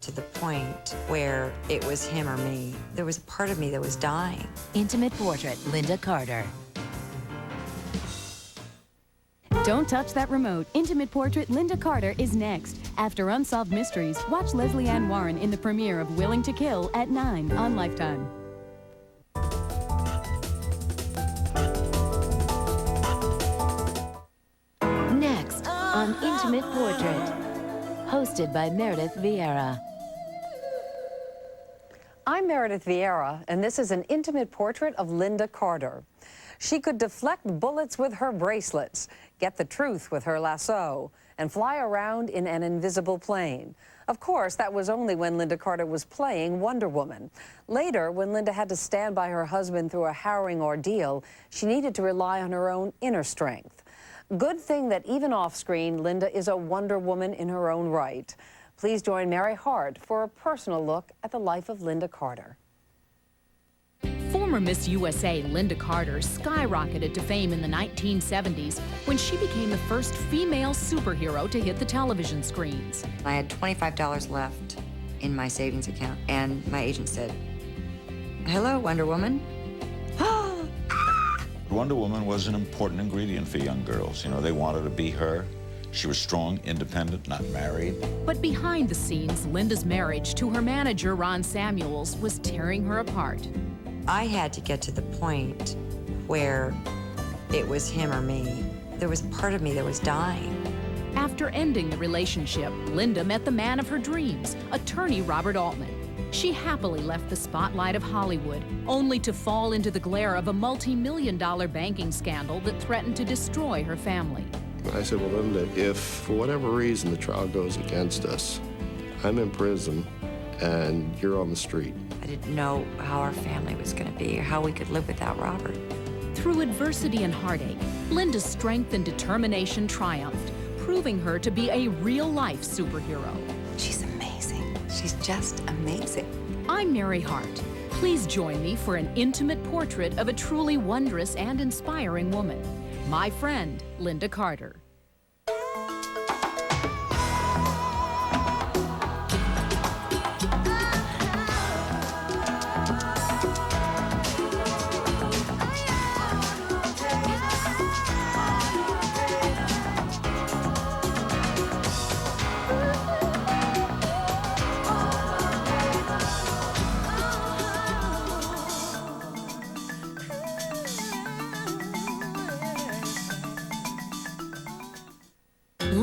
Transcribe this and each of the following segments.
to the point where it was him or me. There was a part of me that was dying. Intimate Portrait, Lynda Carter. Don't touch that remote. Intimate Portrait, Lynda Carter is next. After Unsolved Mysteries, watch Leslie Ann Warren in the premiere of Willing to Kill at 9 on Lifetime. Next on Intimate Portrait, hosted by Meredith Vieira. I'm Meredith Vieira, and this is an intimate portrait of Lynda Carter. She could deflect bullets with her bracelets, get the truth with her lasso, and fly around in an invisible plane. Of course, that was only when Lynda Carter was playing Wonder Woman. Later, when Lynda had to stand by her husband through a harrowing ordeal, she needed to rely on her own inner strength. Good thing that even off-screen, Lynda is a Wonder Woman in her own right. Please join Mary Hart for a personal look at the life of Lynda Carter. Former Miss USA Lynda Carter skyrocketed to fame in the 1970s when she became the first female superhero to hit the television screens. I had $25 left in my savings account, and my agent said, "Hello, Wonder Woman." Wonder Woman was an important ingredient for young girls. You know, they wanted to be her. She was strong, independent, not married. But behind the scenes, Lynda's marriage to her manager, Ron Samuels, was tearing her apart. I had to get to the point where it was him or me. There was a part of me that was dying. After ending the relationship, Lynda met the man of her dreams, attorney Robert Altman. She happily left the spotlight of Hollywood, only to fall into the glare of a multi-million-dollar banking scandal that threatened to destroy her family. I said, well, Lynda, if for whatever reason the trial goes against us, I'm in prison and you're on the street. I didn't know how our family was going to be or how we could live without Robert. Through adversity and heartache, Lynda's strength and determination triumphed, proving her to be a real-life superhero. She's amazing. She's just amazing. I'm Mary Hart. Please join me for an intimate portrait of a truly wondrous and inspiring woman. My friend, Lynda Carter.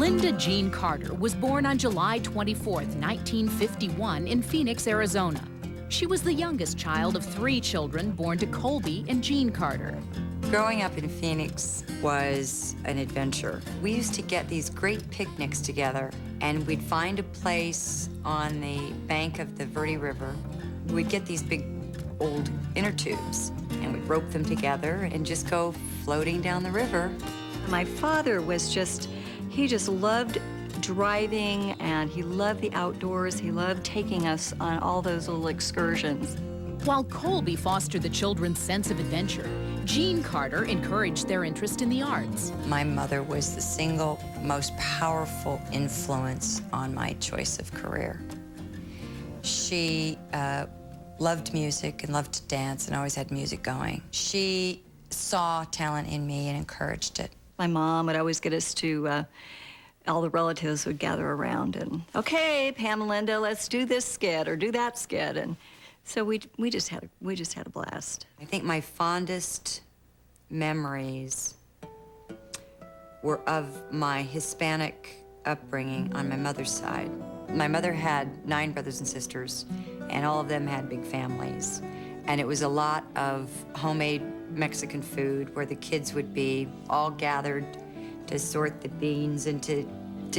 Lynda Jean Carter was born on July 24, 1951 in Phoenix, Arizona. She was the youngest child of 3 children born to Colby and Jean Carter. Growing up in Phoenix was an adventure. We used to get these great picnics together, and we'd find a place on the bank of the Verde River. We'd get these big old inner tubes, and we'd rope them together and just go floating down the river. My father was he just loved driving, and he loved the outdoors. He loved taking us on all those little excursions. While Colby fostered the children's sense of adventure, Jean Carter encouraged their interest in the arts. My mother was the single most powerful influence on my choice of career. She loved music and loved to dance and always had music going. She saw talent in me and encouraged it. My mom would always get us to, all the relatives would gather around and, okay, Pam and Lynda, let's do this skit or do that skit. And so we just had a blast. I think my fondest memories were of my Hispanic upbringing on my mother's side. My mother had 9 brothers and sisters, and all of them had big families. And it was a lot of homemade Mexican food where the kids would be all gathered to sort the beans and to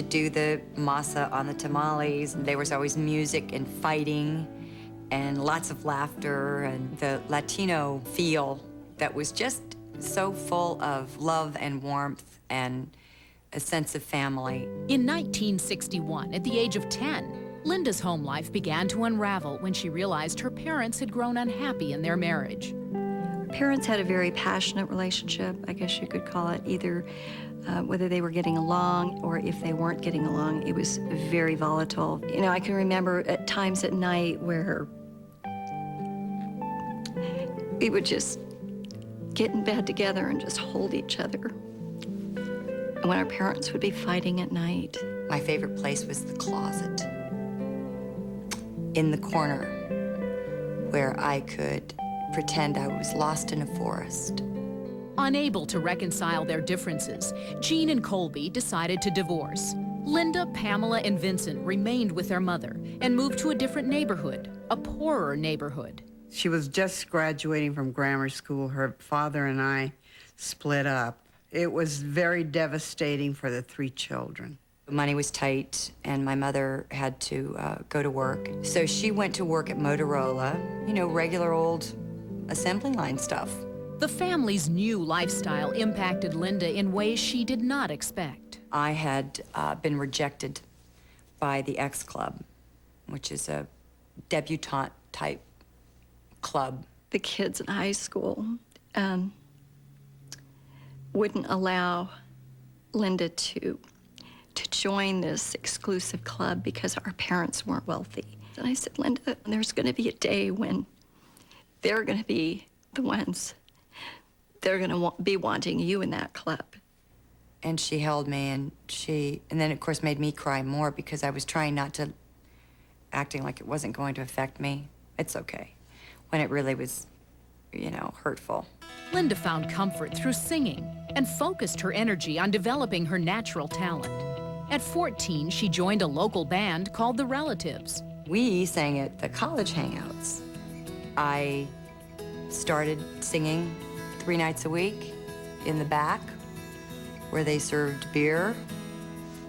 do the masa on the tamales. And there was always music and fighting and lots of laughter and the Latino feel that was just so full of love and warmth and a sense of family. In 1961, at the age of 10, Lynda's home life began to unravel when she realized her parents had grown unhappy in their marriage. Parents had a very passionate relationship, I guess you could call it. Either whether they were getting along or if they weren't getting along. It was very volatile. You know, I can remember at times at night where we would just get in bed together and just hold each other. And when our parents would be fighting at night. My favorite place was the closet in the corner where I could pretend I was lost in a forest. Unable to reconcile their differences, Jean and Colby decided to divorce. Lynda, Pamela, and Vincent remained with their mother and moved to a different neighborhood, a poorer neighborhood. She was just graduating from grammar school. Her father and I split up. It was very devastating for the 3 children. Money was tight, and my mother had to go to work. So she went to work at Motorola, you know, regular old assembly line stuff. The family's new lifestyle impacted Lynda in ways she did not expect. I had been rejected by the X Club, which is a debutante-type club. The kids in high school wouldn't allow Lynda to join this exclusive club because our parents weren't wealthy. And I said, Lynda, there's going to be a day when they're going to be the ones, they're going to be wanting you in that club. And she held me, and then of course made me cry more because I was trying not to, acting like it wasn't going to affect me. It's okay, when it really was, you know, hurtful. Lynda found comfort through singing and focused her energy on developing her natural talent. At 14, she joined a local band called The Relatives. We sang at the college hangouts. I started singing 3 nights a week in the back where they served beer.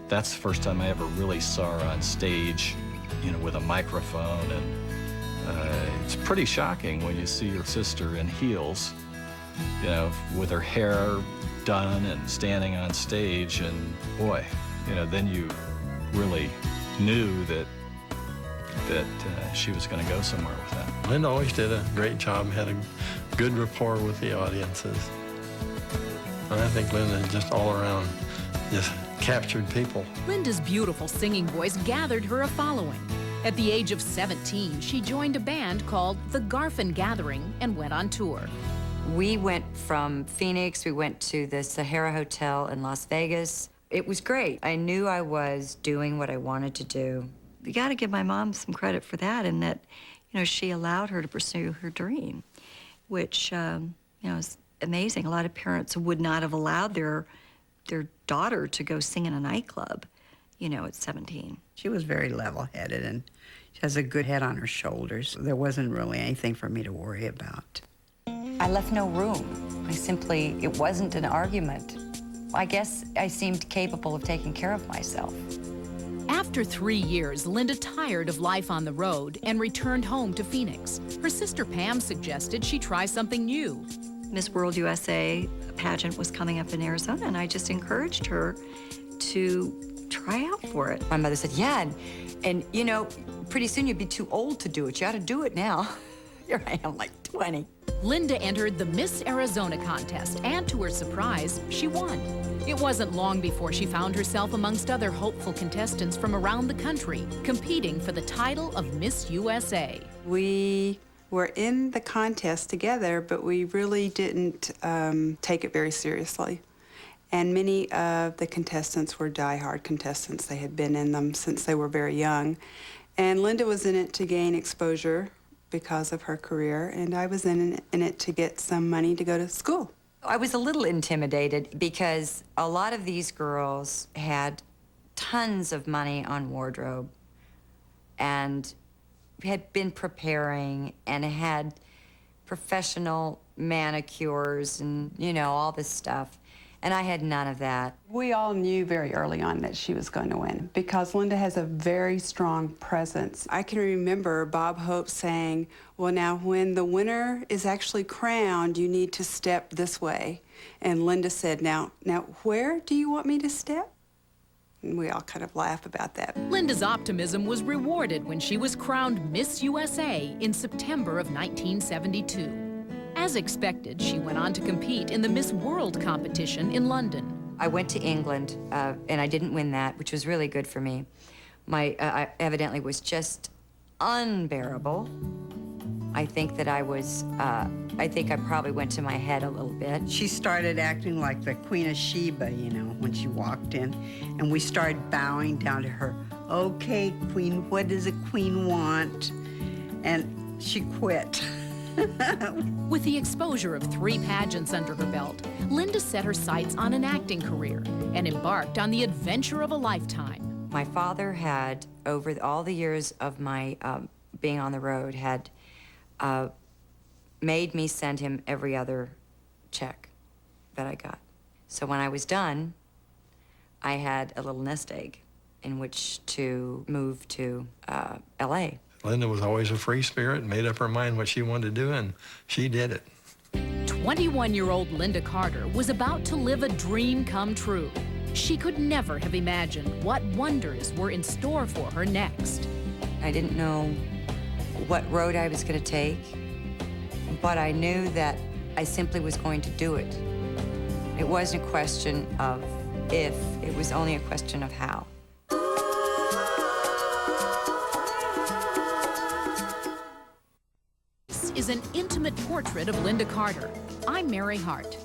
That's the first time I ever really saw her on stage, you know, with a microphone, and it's pretty shocking when you see your sister in heels, you know, with her hair done and standing on stage, and boy, you know, then you really knew that she was going to go somewhere with that. Lynda always did a great job, had a good rapport with the audiences. And I think Lynda just all around just captured people. Lynda's beautiful singing voice gathered her a following. At the age of 17, she joined a band called The Garfin Gathering and went on tour. We went from Phoenix, we went to the Sahara Hotel in Las Vegas. It was great. I knew I was doing what I wanted to do. You got to give my mom some credit for that, and that, you know, she allowed her to pursue her dream, which, you know, is amazing. A lot of parents would not have allowed their daughter to go sing in a nightclub, you know, at 17. She was very level-headed, and she has a good head on her shoulders. There wasn't really anything for me to worry about. I left no room. It wasn't an argument. I guess I seemed capable of taking care of myself. After 3 years, Lynda tired of life on the road and returned home to Phoenix. Her sister Pam suggested she try something new. Miss World USA pageant was coming up in Arizona, and I just encouraged her to try out for it. My mother said, yeah, and you know, pretty soon you'd be too old to do it. You ought to do it now. Here I am, like 20. Lynda entered the Miss Arizona contest, and to her surprise, she won. It wasn't long before she found herself amongst other hopeful contestants from around the country, competing for the title of Miss USA. We were in the contest together, but we really didn't take it very seriously. And many of the contestants were die-hard contestants. They had been in them since they were very young. And Lynda was in it to gain exposure because of her career, and I was in it to get some money to go to school. I was a little intimidated because a lot of these girls had tons of money on wardrobe and had been preparing and had professional manicures and, you know, all this stuff. And I had none of that. We all knew very early on that she was going to win because Lynda has a very strong presence. I can remember Bob Hope saying, well, now when the winner is actually crowned, you need to step this way. And Lynda said, now where do you want me to step? And we all kind of laugh about that. Lynda's optimism was rewarded when she was crowned Miss USA in September of 1972. As expected, she went on to compete in the Miss World competition in London. I went to England, and I didn't win that, which was really good for me. I evidently was just unbearable. I think that I probably went to my head a little bit. She started acting like the Queen of Sheba, you know, when she walked in, and we started bowing down to her. Okay, Queen, what does a queen want? And she quit. With the exposure of 3 pageants under her belt, Lynda set her sights on an acting career and embarked on the adventure of a lifetime. My father had, over all the years of my being on the road, had made me send him every other check that I got. So when I was done, I had a little nest egg in which to move to L.A. Lynda was always a free spirit and made up her mind what she wanted to do, and she did it. 21-year-old Lynda Carter was about to live a dream come true. She could never have imagined what wonders were in store for her next. I didn't know what road I was going to take, but I knew that I simply was going to do it. It wasn't a question of if, it was only a question of how. This is an intimate portrait of Lynda Carter. I'm Mary Hart.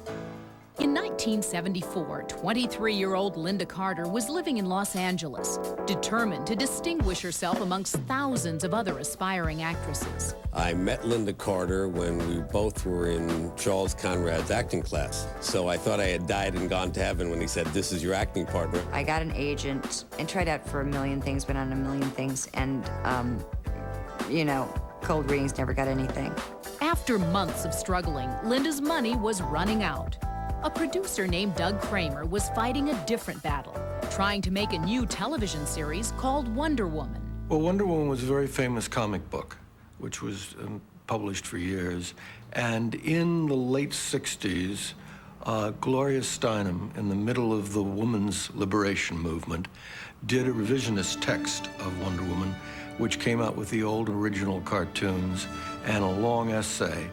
In 1974, 23-year-old Lynda Carter was living in Los Angeles, determined to distinguish herself amongst thousands of other aspiring actresses. I met Lynda Carter when we both were in Charles Conrad's acting class. So I thought I had died and gone to heaven when he said, "This is your acting partner." I got an agent and tried out for a million things, went on a million things, and, you know, cold readings never got anything. After months of struggling, Lynda's money was running out. A producer named Doug Kramer was fighting a different battle, trying to make a new television series called Wonder Woman. Well, Wonder Woman was a very famous comic book, which was published for years. And in the late 60s, Gloria Steinem, in the middle of the women's liberation movement, did a revisionist text of Wonder Woman, which came out with the old original cartoons and a long essay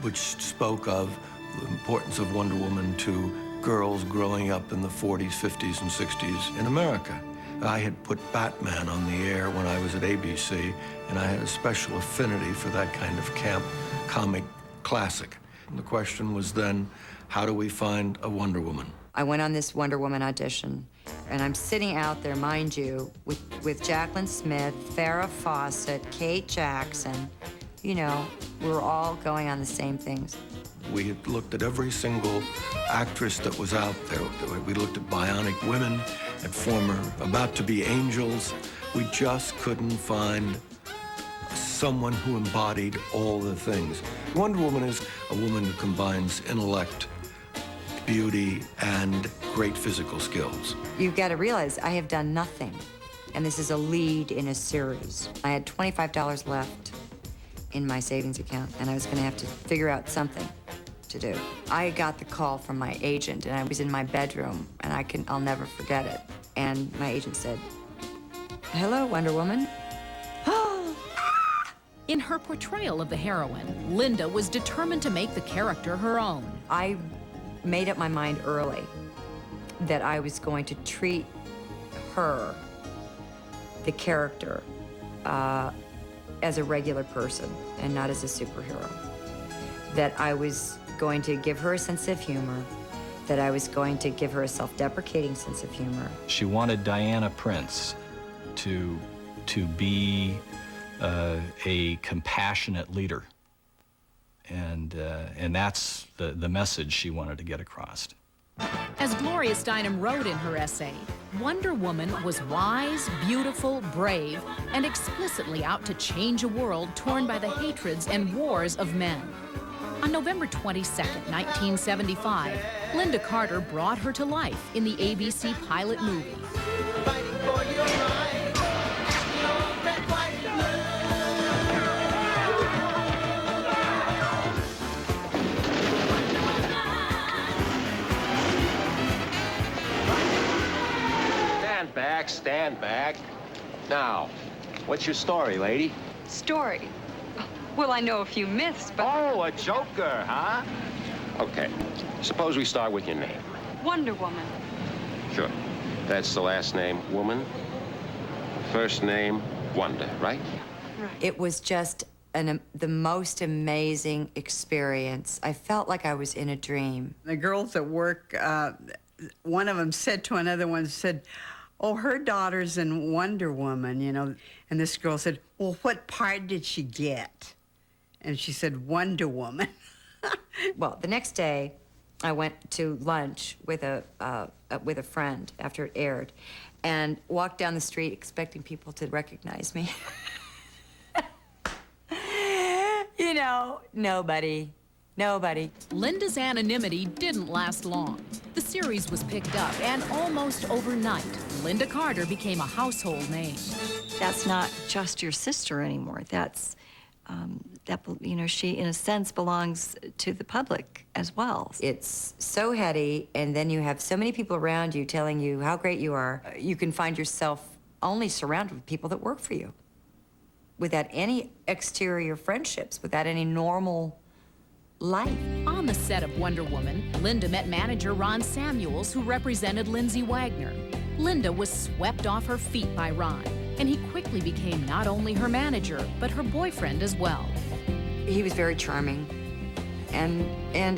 which spoke of the importance of Wonder Woman to girls growing up in the 40s, 50s, and 60s in America. I had put Batman on the air when I was at ABC, and I had a special affinity for that kind of camp comic classic. And the question was then, how do we find a Wonder Woman? I went on this Wonder Woman audition, and I'm sitting out there, mind you, with Jaclyn Smith, Farrah Fawcett, Kate Jackson. You know, we were all going on the same things. We had looked at every single actress that was out there. We looked at bionic women, at former about-to-be angels. We just couldn't find someone who embodied all the things. Wonder Woman is a woman who combines intellect, beauty, and great physical skills. You've got to realize I have done nothing, and this is a lead in a series. I had $25 left in my savings account, and I was going to have to figure out something to do. I got the call from my agent, and I was in my bedroom, and I'll never forget it. And my agent said, "Hello, Wonder Woman." In her portrayal of the heroine, Lynda was determined to make the character her own. I made up my mind early that I was going to treat her, the character, as a regular person and not as a superhero. That I was going to give her a sense of humor, that I was going to give her a self-deprecating sense of humor. She wanted Diana Prince to be a compassionate leader, and that's the message she wanted to get across. As Gloria Steinem wrote in her essay, Wonder Woman was wise, beautiful, brave, and explicitly out to change a world torn by the hatreds and wars of men. On November 22nd, 1975, Lynda Carter brought her to life in the ABC pilot movie. Stand back. Now, what's your story, lady? Story? Well, I know a few myths, but... Oh, a joker, huh? Okay. Suppose we start with your name. Wonder Woman. Sure. That's the last name, Woman. First name, Wonder, right? It was just the most amazing experience. I felt like I was in a dream. The girls at work, one of them said to another one, said, oh, her daughter's in Wonder Woman, you know. And this girl said, well, what part did she get? And she said, Wonder Woman. Well, the next day, I went to lunch with a friend after it aired, and walked down the street expecting people to recognize me. You know, nobody. Lynda's anonymity didn't last long. The series was picked up, and almost overnight, Lynda Carter became a household name. That's not just your sister anymore. That's, you know, she, in a sense, belongs to the public as well. It's so heady, and then you have so many people around you telling you how great you are. You can find yourself only surrounded with people that work for you, without any exterior friendships, without any normal life. On the set of Wonder Woman, Lynda met manager Ron Samuels, who represented Lindsay Wagner. Lynda was swept off her feet by Ron, and he quickly became not only her manager, but her boyfriend as well. He was very charming, and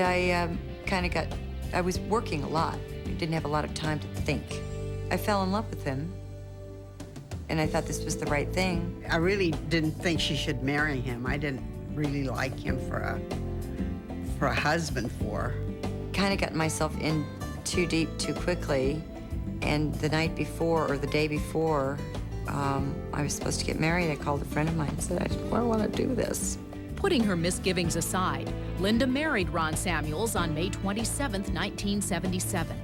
I was working a lot. I didn't have a lot of time to think. I fell in love with him, and I thought this was the right thing. I really didn't think she should marry him. I didn't really like him for a husband for her. Kind of got myself in too deep too quickly, and the night before, or the day before, I was supposed to get married. I called a friend of mine and said, I want to do this. Putting her misgivings aside, Lynda married Ron Samuels on May 27, 1977.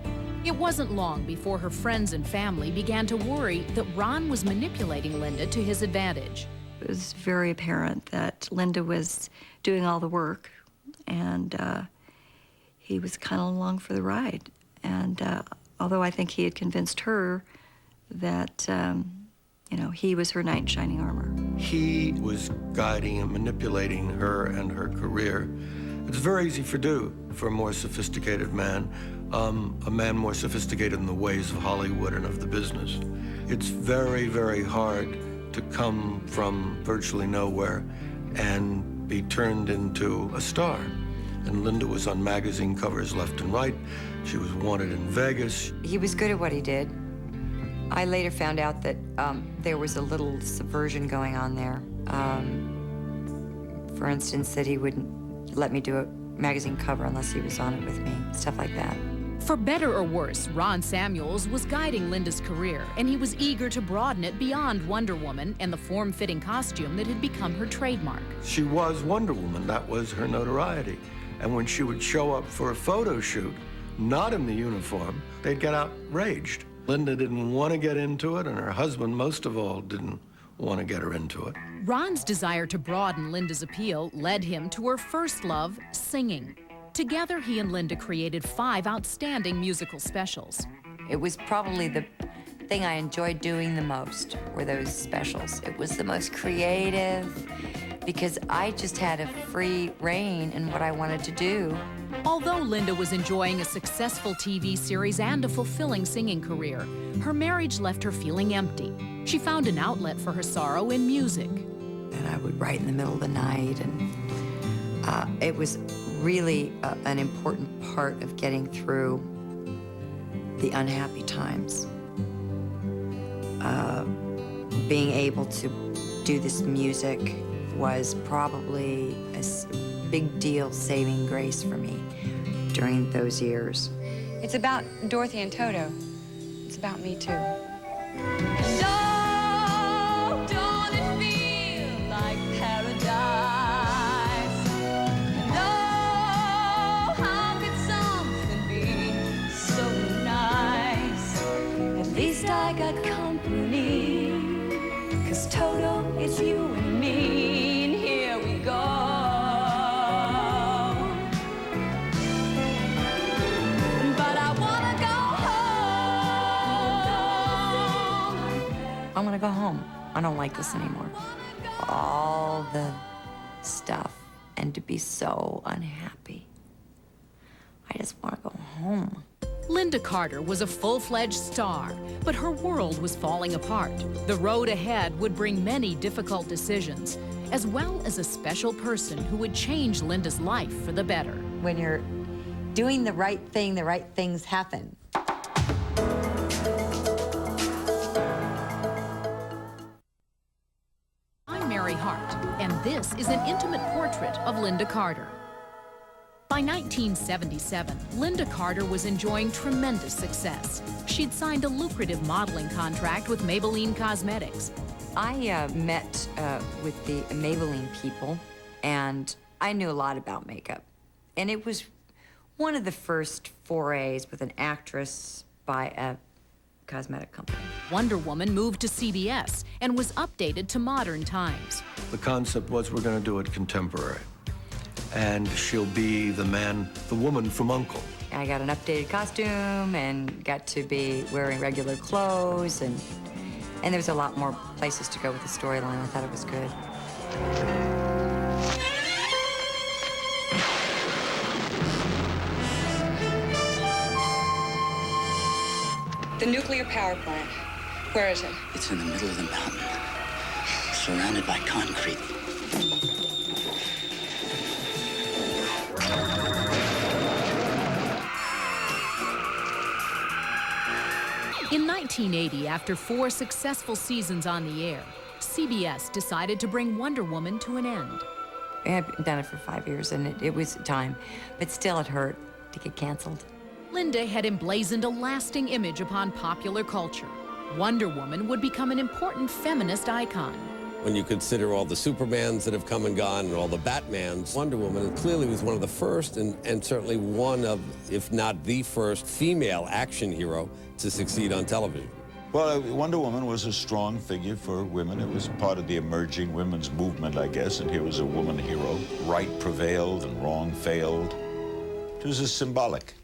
It wasn't long before her friends and family began to worry that Ron was manipulating Lynda to his advantage. It was very apparent that Lynda was doing all the work, and he was kind of along for the ride. And although I think he had convinced her that, you know, he was her knight in shining armor. He was guiding and manipulating her and her career. It's very easy for a more sophisticated man, a man more sophisticated in the ways of Hollywood and of the business. It's very, very hard to come from virtually nowhere and be turned into a star. And Lynda was on magazine covers left and right. She was wanted in Vegas. He was good at what he did. I later found out that there was a little subversion going on there. For instance, that he wouldn't let me do a magazine cover unless he was on it with me, stuff like that. For better or worse, Ron Samuels was guiding Lynda's career, and he was eager to broaden it beyond Wonder Woman and the form-fitting costume that had become her trademark. She was Wonder Woman. That was her notoriety. And when she would show up for a photo shoot, not in the uniform, they'd get outraged. Lynda didn't want to get into it, and her husband, most of all, didn't want to get her into it. Ron's desire to broaden Lynda's appeal led him to her first love, singing. Together, he and Lynda created 5 outstanding musical specials. It was probably the thing I enjoyed doing the most, were those specials. It was the most creative, because I just had a free rein in what I wanted to do. Although Lynda was enjoying a successful TV series and a fulfilling singing career, her marriage left her feeling empty. She found an outlet for her sorrow in music. And I would write in the middle of the night, and it was really an important part of getting through the unhappy times. Being able to do this music was probably a big deal saving grace for me during those years. It's about Dorothy and Toto. It's about me, too. Don't it feel like paradise? And oh, how could something be so nice? At least I got company, 'cause Toto, it's you and me, and here we go. But I wanna go home. I want to go home. I don't like this anymore. All the stuff, and to be so unhappy. I just want to go home. Lynda Carter was a full-fledged star, but her world was falling apart. The road ahead would bring many difficult decisions, as well as a special person who would change Lynda's life for the better. When you're doing the right thing, the right things happen. I'm Mary Hart, and this is an intimate portrait of Lynda Carter. By 1977, Lynda Carter was enjoying tremendous success. She'd signed a lucrative modeling contract with Maybelline Cosmetics. I met with the Maybelline people, and I knew a lot about makeup. And it was one of the first forays with an actress by a cosmetic company. Wonder Woman moved to CBS and was updated to modern times. The concept was we're going to do it contemporary. And she'll be the woman from Uncle. I got an updated costume and got to be wearing regular clothes, and there was a lot more places to go with the storyline. I thought it was good. The nuclear power plant. Where is it? It's in the middle of the mountain, surrounded by concrete. In 1980, after 4 successful seasons on the air, CBS decided to bring Wonder Woman to an end. I had done it for 5 years, and it was time, but still it hurt to get canceled. Lynda had emblazoned a lasting image upon popular culture. Wonder Woman would become an important feminist icon. When you consider all the Supermans that have come and gone and all the Batmans, Wonder Woman clearly was one of the first and certainly one of, if not the first, female action hero to succeed on television. Well, Wonder Woman was a strong figure for women. It was part of the emerging women's movement, I guess, and here was a woman hero. Right prevailed and wrong failed. It was symbolic.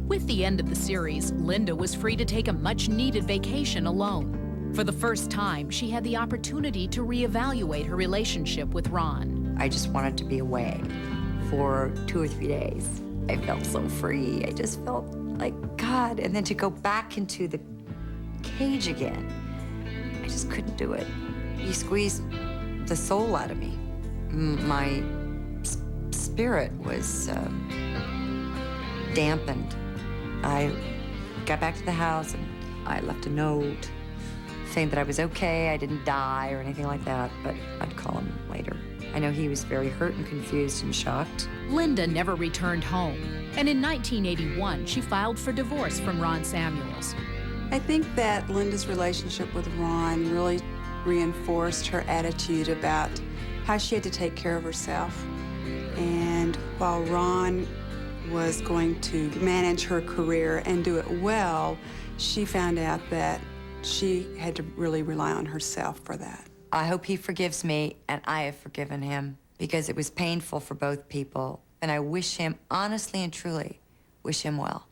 With the end of the series, Lynda was free to take a much-needed vacation alone. For the first time, she had the opportunity to reevaluate her relationship with Ron. I just wanted to be away for 2 or 3 days. I felt so free. I just felt like God. And then to go back into the cage again, I just couldn't do it. He squeezed the soul out of me. My spirit was dampened. I got back to the house and I left a note saying that I was okay, I didn't die or anything like that, but I'd call him later. I know he was very hurt and confused and shocked. Lynda never returned home, and in 1981, she filed for divorce from Ron Samuels. I think that Lynda's relationship with Ron really reinforced her attitude about how she had to take care of herself. And while Ron was going to manage her career and do it well, she found out that she had to really rely on herself for that. I hope he forgives me, and I have forgiven him, because it was painful for both people. And I wish him, honestly and truly, wish him well.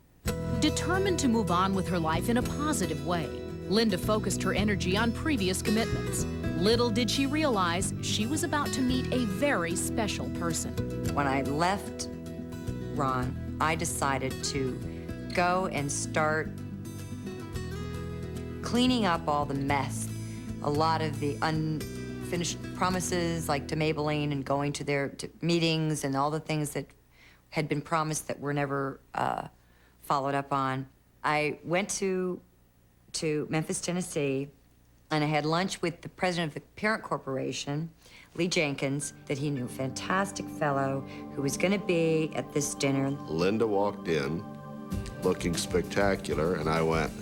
Determined to move on with her life in a positive way, Lynda focused her energy on previous commitments. Little did she realize she was about to meet a very special person. When I left Ron, I decided to go and start cleaning up all the mess. A lot of the unfinished promises, like to Maybelline and going to their meetings and all the things that had been promised that were never followed up on. I went to Memphis, Tennessee, and I had lunch with the president of the parent corporation, Lee Jenkins, that he knew, a fantastic fellow who was going to be at this dinner. Lynda walked in looking spectacular, and I went,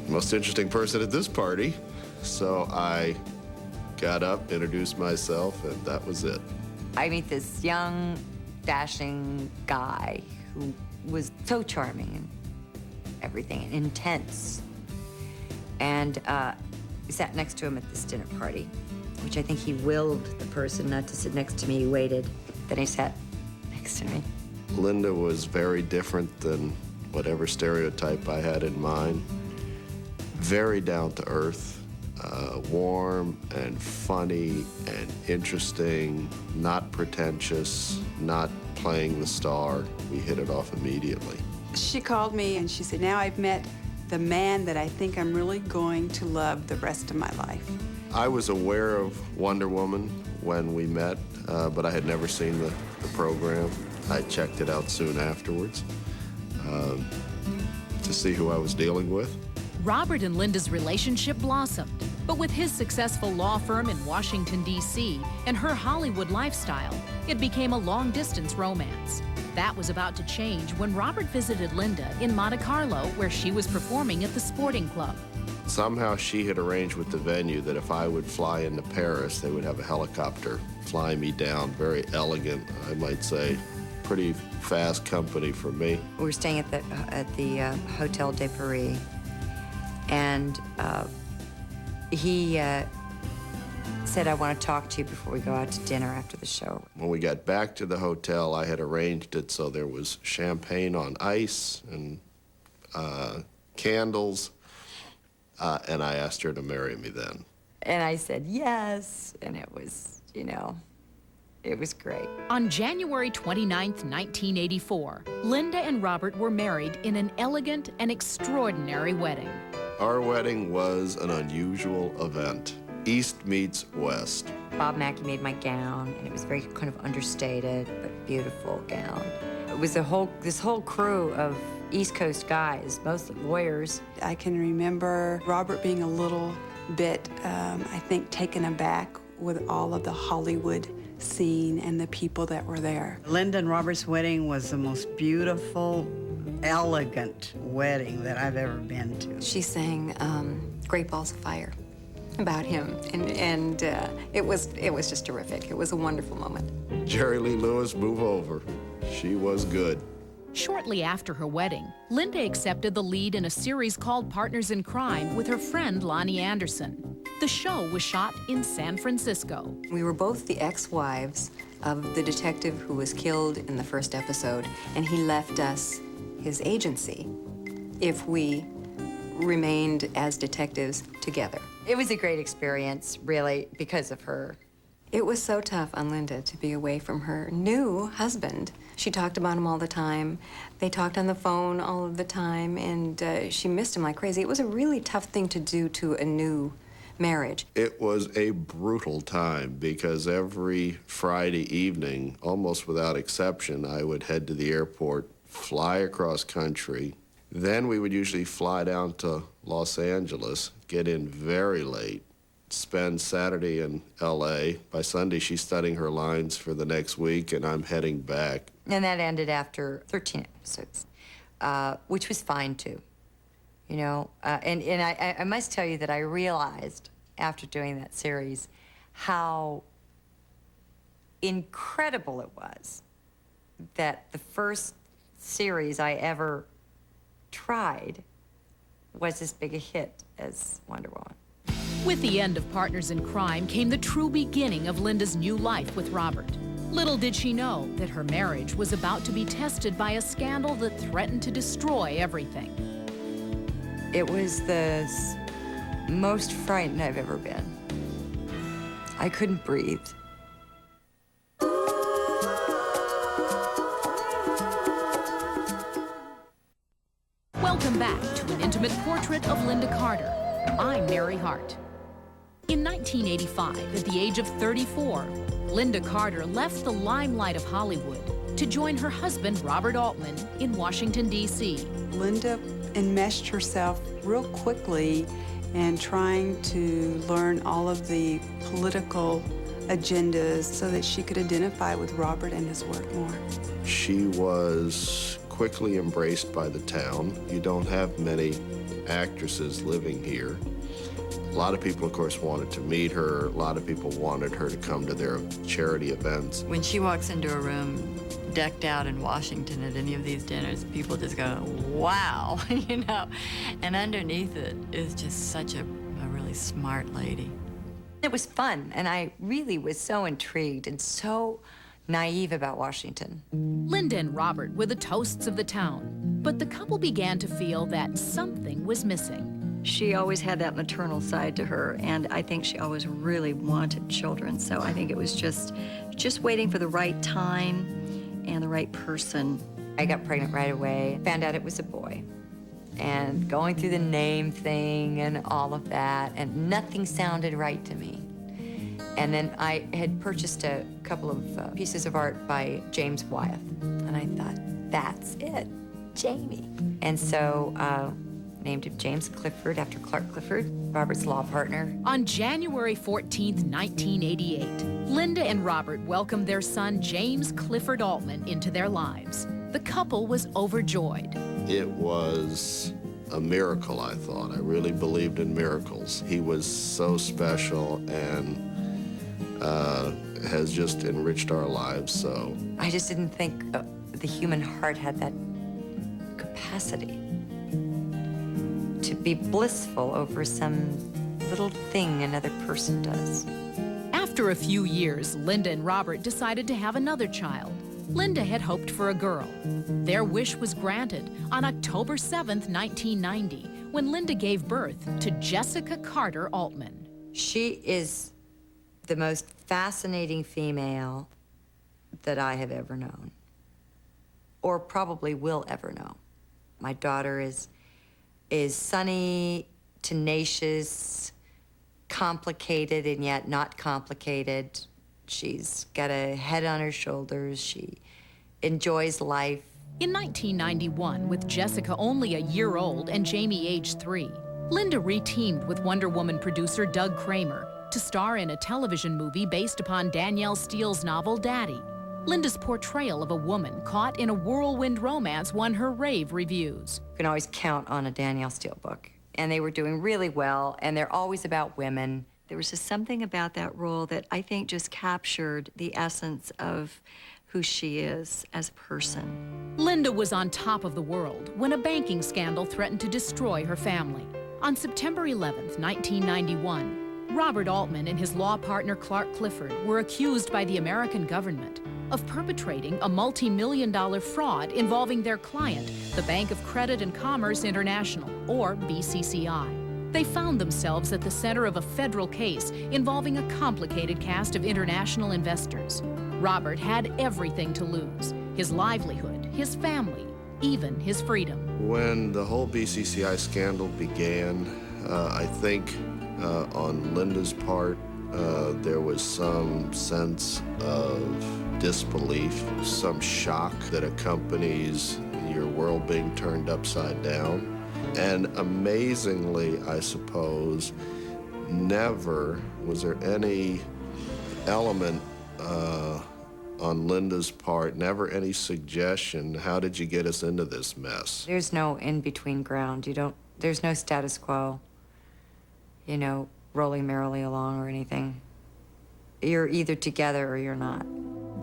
most interesting person at this party. So I got up, introduced myself, and that was it. I meet this young, dashing guy who was so charming and everything, and intense. And we sat next to him at this dinner party, which I think he willed the person not to sit next to me. He waited. Then he sat next to me. Lynda was very different than whatever stereotype I had in mind. Very down to earth, warm and funny and interesting, not pretentious, not playing the star. We hit it off immediately. She called me and she said, now I've met the man that I think I'm really going to love the rest of my life. I was aware of Wonder Woman when we met, but I had never seen the program. I checked it out soon afterwards to see who I was dealing with. Robert and Lynda's relationship blossomed, but with his successful law firm in Washington, D.C., and her Hollywood lifestyle, it became a long-distance romance. That was about to change when Robert visited Lynda in Monte Carlo, where she was performing at the sporting club. Somehow she had arranged with the venue that if I would fly into Paris, they would have a helicopter fly me down. Very elegant, I might say. Pretty fast company for me. We were staying at the Hotel de Paris, and he said, I want to talk to you before we go out to dinner after the show. When we got back to the hotel, I had arranged it so there was champagne on ice and candles, and I asked her to marry me then. And I said yes, and it was, you know, it was great. On January 29th, 1984, Lynda and Robert were married in an elegant and extraordinary wedding. Our wedding was an unusual event. East meets West. Bob Mackie made my gown, and it was very kind of understated, but beautiful gown. It was this whole crew of East Coast guys, mostly lawyers. I can remember Robert being a little bit, I think, taken aback with all of the Hollywood scene and the people that were there. Lynda and Robert's wedding was the most beautiful, elegant wedding that I've ever been to. She sang Great Balls of Fire about him, and it was just terrific. It was a wonderful moment. Jerry Lee Lewis, move over. She was good. Shortly after her wedding, Lynda accepted the lead in a series called Partners in Crime with her friend Lonnie Anderson. The show was shot in San Francisco. We were both the ex-wives of the detective who was killed in the first episode, and he left us his agency if we remained as detectives together. It was a great experience, really, because of her. It was so tough on Lynda to be away from her new husband. She talked about him all the time. They talked on the phone all of the time, and she missed him like crazy. It was a really tough thing to do to a new marriage. It was a brutal time because every Friday evening, almost without exception, I would head to the airport, fly across country. Then we would usually fly down to Los Angeles, get in very late, spend Saturday in L.A. By Sunday, she's studying her lines for the next week, and I'm heading back. And that ended after 13 episodes, which was fine, too. You know, and I must tell you that I realized after doing that series how incredible it was that the first series I ever tried was as big a hit as Wonder Woman. With the end of Partners in Crime came the true beginning of Lynda's new life with Robert. Little did she know that her marriage was about to be tested by a scandal that threatened to destroy everything. It was the most frightened I've ever been. I couldn't breathe. Welcome back to an intimate portrait of Lynda Carter. I'm Mary Hart. In 1985, at the age of 34, Lynda Carter left the limelight of Hollywood to join her husband, Robert Altman, in Washington, D.C. Lynda enmeshed herself real quickly in trying to learn all of the political agendas so that she could identify with Robert and his work more. She was quickly embraced by the town. You don't have many actresses living here. A lot of people, of course, wanted to meet her. A lot of people wanted her to come to their charity events. When she walks into a room decked out in Washington at any of these dinners, people just go, wow, you know? And underneath it is just such a really smart lady. It was fun, and I really was so intrigued and so naive about Washington. Lynda and Robert were the toasts of the town, but the couple began to feel that something was missing. She always had that maternal side to her, and I think she always really wanted children. So I think it was just waiting for the right time and the right person I got pregnant right away, found out it was a boy. And going through the name thing and all of that, and nothing sounded right to me. And then I had purchased a couple of pieces of art by James Wyeth. And I thought, that's it, Jamie. And so named him James Clifford after Clark Clifford, Robert's law partner. On January 14th, 1988, Lynda and Robert welcomed their son, James Clifford Altman, into their lives. The couple was overjoyed. It was a miracle, I thought. I really believed in miracles. He was so special and has just enriched our lives, so. I just didn't think the human heart had that capacity to be blissful over some little thing another person does. After a few years, Lynda and Robert decided to have another child. Lynda had hoped for a girl. Their wish was granted on October 7th, 1990, when Lynda gave birth to Jessica Carter Altman. She is the most fascinating female that I have ever known, or probably will ever know. My daughter is sunny, tenacious, complicated, and yet not complicated. She's got a head on her shoulders. She enjoys life. In 1991, with Jessica only a year old and Jamie age 3, Lynda reteamed with Wonder Woman producer Doug Kramer to star in a television movie based upon Danielle Steele's novel Daddy. Lynda's portrayal of a woman caught in a whirlwind romance won her rave reviews. You can always count on a Danielle Steele book. And they were doing really well, and they're always about women. There was just something about that role that I think just captured the essence of who she is as a person. Lynda was on top of the world when a banking scandal threatened to destroy her family. On September 11th, 1991, Robert Altman and his law partner Clark Clifford were accused by the American government of perpetrating a multi-million-dollar fraud involving their client, the Bank of Credit and Commerce International, or BCCI. They found themselves at the center of a federal case involving a complicated cast of international investors. Robert had everything to lose: his livelihood, his family, even his freedom. When the whole BCCI scandal began, I think on Lynda's part, there was some sense of disbelief, some shock that accompanies your world being turned upside down. And amazingly, I suppose, never was there any element on Lynda's part, never any suggestion, how did you get us into this mess? There's no in-between ground. There's no status quo, you know, rolling merrily along or anything. You're either together or you're not.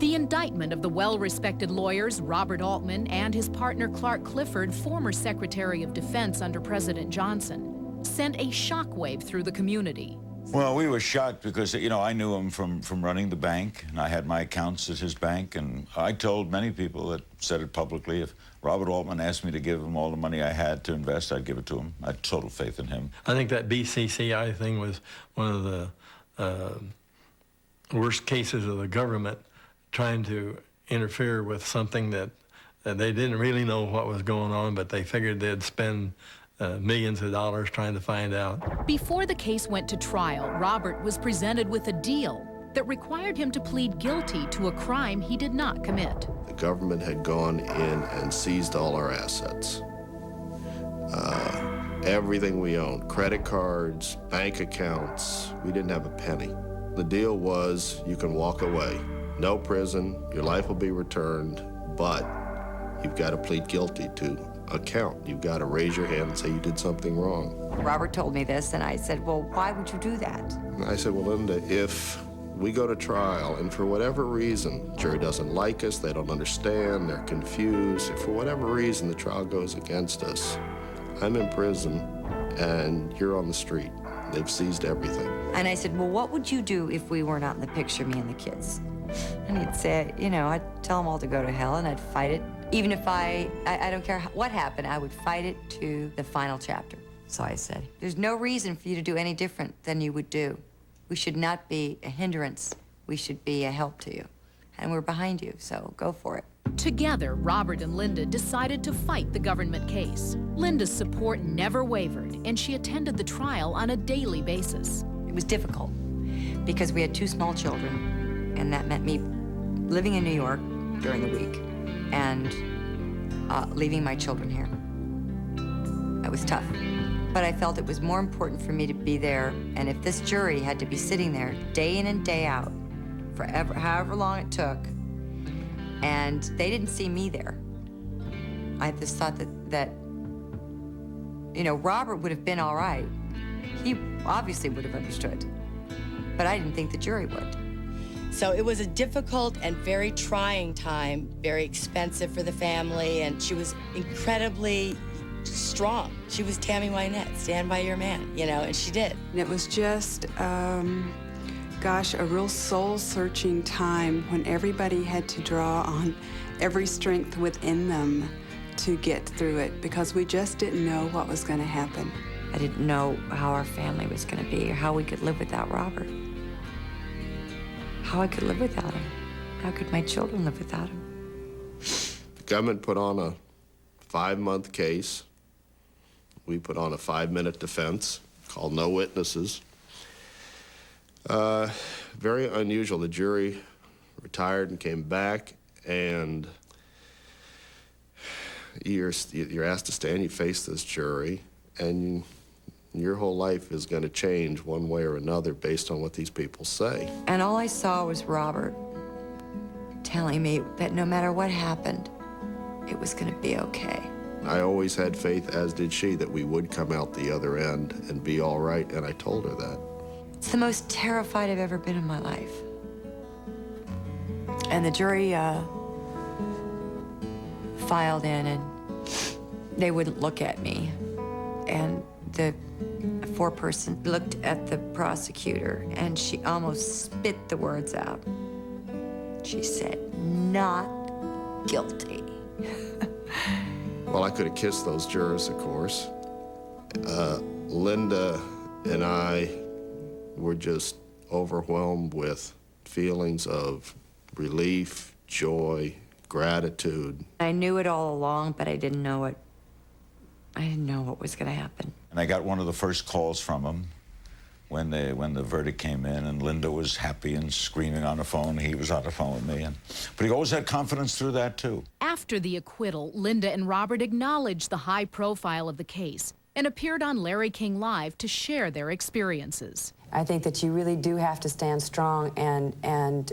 The indictment of the well-respected lawyers Robert Altman and his partner Clark Clifford, former Secretary of Defense under President Johnson, sent a shockwave through the community. Well, we were shocked because, you know, I knew him from running the bank, and I had my accounts at his bank, and I told many people that said it publicly, if Robert Altman asked me to give him all the money I had to invest, I'd give it to him. I had total faith in him. I think that BCCI thing was one of the worst cases of the government trying to interfere with something that they didn't really know what was going on, but they figured they'd spend millions of dollars trying to find out. Before the case went to trial, Robert was presented with a deal that required him to plead guilty to a crime he did not commit. The government had gone in and seized all our assets. Everything we owned, credit cards, bank accounts, we didn't have a penny. The deal was you can walk away. No prison, your life will be returned, but you've got to plead guilty to a count. You've got to raise your hand and say you did something wrong. Robert told me this, and I said, well, why would you do that? And I said, well, Lynda, if we go to trial and for whatever reason, jury doesn't like us, they don't understand, they're confused, if for whatever reason the trial goes against us, I'm in prison and you're on the street. They've seized everything. And I said, well, what would you do if we were not in the picture, me and the kids? And he'd say, you know, I'd tell them all to go to hell, and I'd fight it. Even if I don't care what happened, I would fight it to the final chapter. So I said, there's no reason for you to do any different than you would do. We should not be a hindrance. We should be a help to you. And we're behind you, so go for it. Together, Robert and Lynda decided to fight the government case. Lynda's support never wavered, and she attended the trial on a daily basis. It was difficult because we had 2 small children, and that meant me living in New York during the week and leaving my children here. That was tough. But I felt it was more important for me to be there, and if this jury had to be sitting there day in and day out, forever, however long it took, and they didn't see me there, I just thought that you know, Robert would have been all right. He obviously would have understood, but I didn't think the jury would. So it was a difficult and very trying time, very expensive for the family, and she was incredibly strong. She was Tammy Wynette, stand by your man, you know, and she did. And it was just, gosh, a real soul-searching time when everybody had to draw on every strength within them to get through it, because we just didn't know what was going to happen. I didn't know how our family was going to be or how we could live without Robert. How I could live without him. How could my children live without him? The government put on a 5-month case. We put on a 5-minute defense called no witnesses. Very unusual. The jury retired and came back, and you're asked to stand, you face this jury, and your whole life is going to change one way or another based on what these people say. And all I saw was Robert telling me that no matter what happened, it was going to be okay. I always had faith, as did she, that we would come out the other end and be all right, and I told her that. It's the most terrified I've ever been in my life. And the jury filed in, and they wouldn't look at me. And the foreperson looked at the prosecutor, and she almost spit the words out. She said, "Not guilty." Well, I could have kissed those jurors, of course. Lynda and I were just overwhelmed with feelings of relief, joy, gratitude. I knew it all along, but I didn't know it. I didn't know what was going to happen. And I got one of the first calls from him when the verdict came in, and Lynda was happy and screaming on the phone. He was on the phone with me, but he always had confidence through that too. After the acquittal, Lynda and Robert acknowledged the high profile of the case and appeared on Larry King Live to share their experiences. I think that you really do have to stand strong and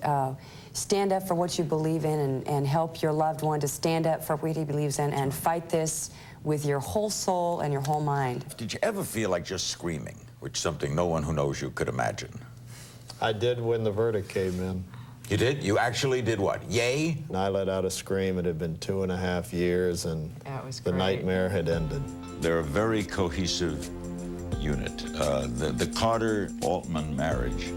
stand up for what you believe in, and help your loved one to stand up for what he believes in, and fight this with your whole soul and your whole mind. Did you ever feel like just screaming, which is something no one who knows you could imagine? I did when the verdict came in. You did? You actually did what? Yay? And I let out a scream. It had been 2.5 years, and the nightmare had ended. They're a very cohesive unit. The Carter-Altman marriage,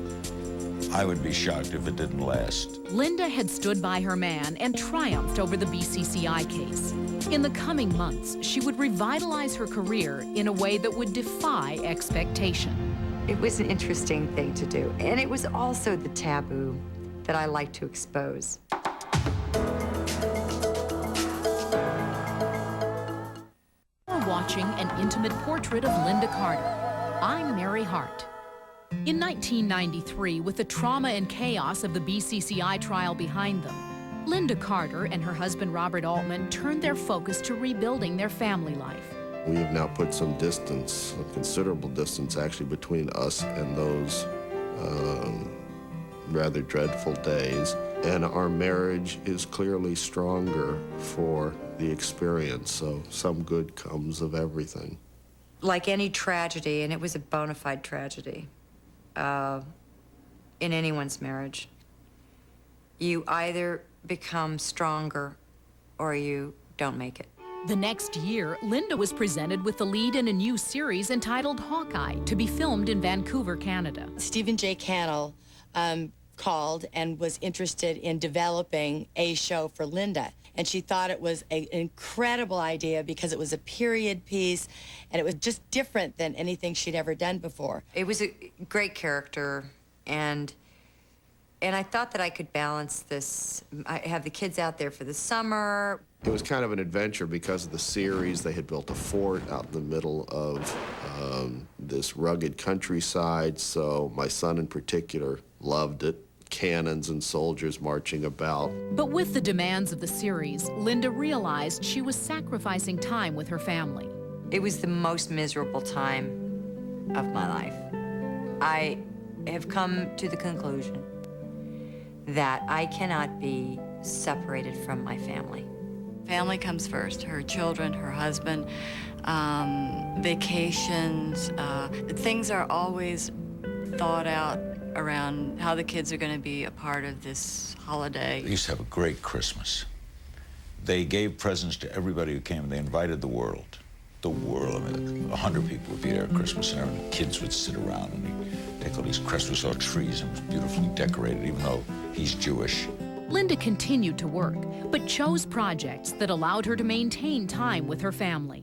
I would be shocked if it didn't last. Lynda had stood by her man and triumphed over the BCCI case. In the coming months, she would revitalize her career in a way that would defy expectation. It was an interesting thing to do, and it was also the taboo that I like to expose. You're watching an intimate portrait of Lynda Carter. I'm Mary Hart. In 1993, with the trauma and chaos of the BCCI trial behind them, Lynda Carter and her husband Robert Altman turned their focus to rebuilding their family life. We have now put some distance, a considerable distance actually, between us and those rather dreadful days. And our marriage is clearly stronger for the experience, so some good comes of everything. Like any tragedy, and it was a bona fide tragedy in anyone's marriage, you either become stronger or you don't make it. The next year, Lynda was presented with the lead in a new series entitled Hawkeye, to be filmed in Vancouver, Canada. Stephen J. Cannell called and was interested in developing a show for Lynda. And she thought it was an incredible idea because it was a period piece and it was just different than anything she'd ever done before. It was a great character, and And I thought that I could balance this. I have the kids out there for the summer. It was kind of an adventure because of the series. They had built a fort out in the middle of this rugged countryside, so my son in particular loved it. Cannons and soldiers marching about. But with the demands of the series, Lynda realized she was sacrificing time with her family. It was the most miserable time of my life. I have come to the conclusion that I cannot be separated from my family. Family comes first, her children, her husband, vacations. Things are always thought out around how the kids are going to be a part of this holiday. They used to have a great Christmas. They gave presents to everybody who came. They invited the world. The world. I mean, 100 people would be there at Christmas, and the kids would sit around, and they take all these Christmas trees, and it was beautifully decorated, even though he's Jewish. Lynda continued to work, but chose projects that allowed her to maintain time with her family.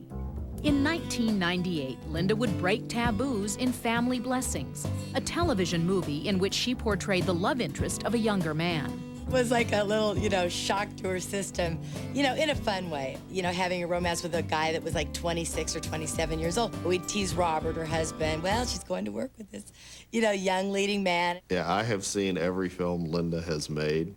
In 1998, Lynda would break taboos in Family Blessings, a television movie in which she portrayed the love interest of a younger man. It was like a little, shock to her system, in a fun way. Having a romance with a guy that was like 26 or 27 years old. We'd tease Robert, her husband. Well, she's going to work with this, young leading man. Yeah, I have seen every film Lynda has made.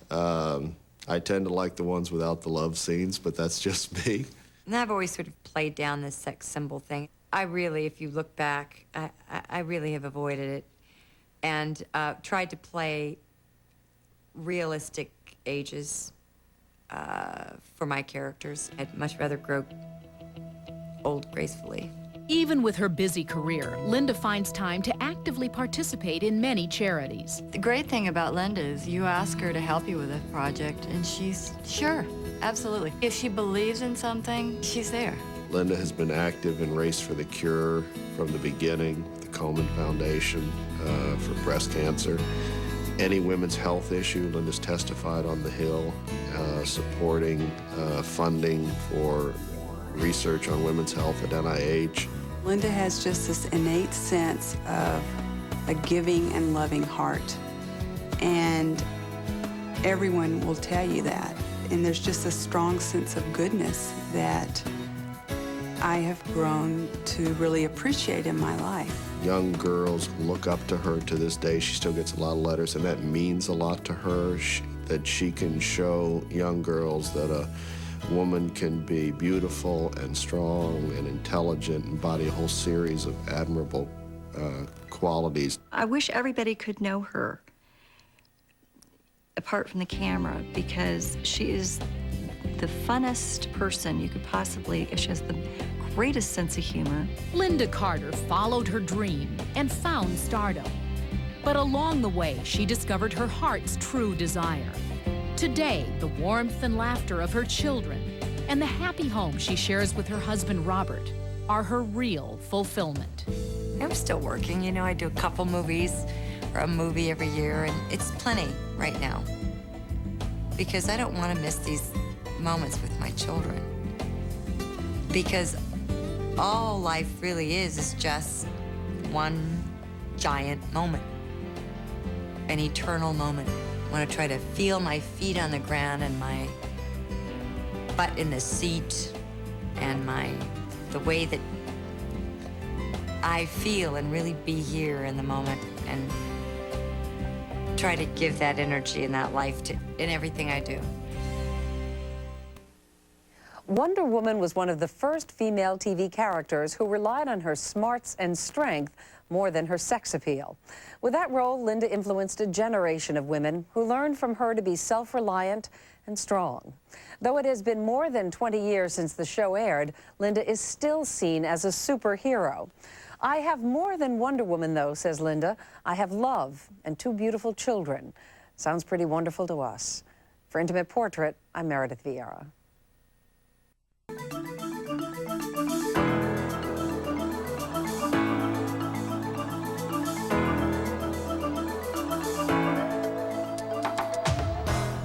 I tend to like the ones without the love scenes, but that's just me. And I've always sort of played down this sex symbol thing. I really, if you look back, I really have avoided it and tried to play realistic ages for my characters. I'd much rather grow old gracefully. Even with her busy career, Lynda finds time to actively participate in many charities. The great thing about Lynda is you ask her to help you with a project, and she's sure, absolutely. If she believes in something, she's there. Lynda has been active in Race for the Cure from the beginning, the Komen Foundation for breast cancer. Any women's health issue, Lynda's testified on the Hill, supporting funding for research on women's health at NIH. Lynda has just this innate sense of a giving and loving heart. And everyone will tell you that. And there's just a strong sense of goodness that I have grown to really appreciate in my life. Young girls look up to her to this day. She still gets a lot of letters, and that means a lot to her, that she can show young girls that a woman can be beautiful and strong and intelligent and embody a whole series of admirable qualities. I wish everybody could know her apart from the camera, because she is the funnest person you could possibly. She has the greatest sense of humor. Lynda Carter followed her dream and found stardom. But along the way, she discovered her heart's true desire. Today, the warmth and laughter of her children and the happy home she shares with her husband, Robert, are her real fulfillment. I'm still working, I do a couple movies or a movie every year, and it's plenty right now. Because I don't want to miss these moments with my children. Because all life really is just one giant moment, an eternal moment. I want to try to feel my feet on the ground and my butt in the seat and the way that I feel, and really be here in the moment and try to give that energy and that life in everything I do. Wonder Woman was one of the first female TV characters who relied on her smarts and strength more than her sex appeal. With that role, Lynda influenced a generation of women who learned from her to be self-reliant and strong. Though it has been more than 20 years since the show aired, Lynda is still seen as a superhero. I have more than Wonder Woman, though, says Lynda. I have love and 2 beautiful children. Sounds pretty wonderful to us. For Intimate Portrait, I'm Meredith Vieira.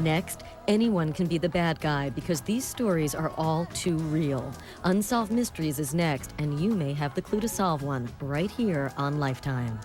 Next, anyone can be the bad guy because these stories are all too real. Unsolved Mysteries is next, and you may have the clue to solve one right here on Lifetime.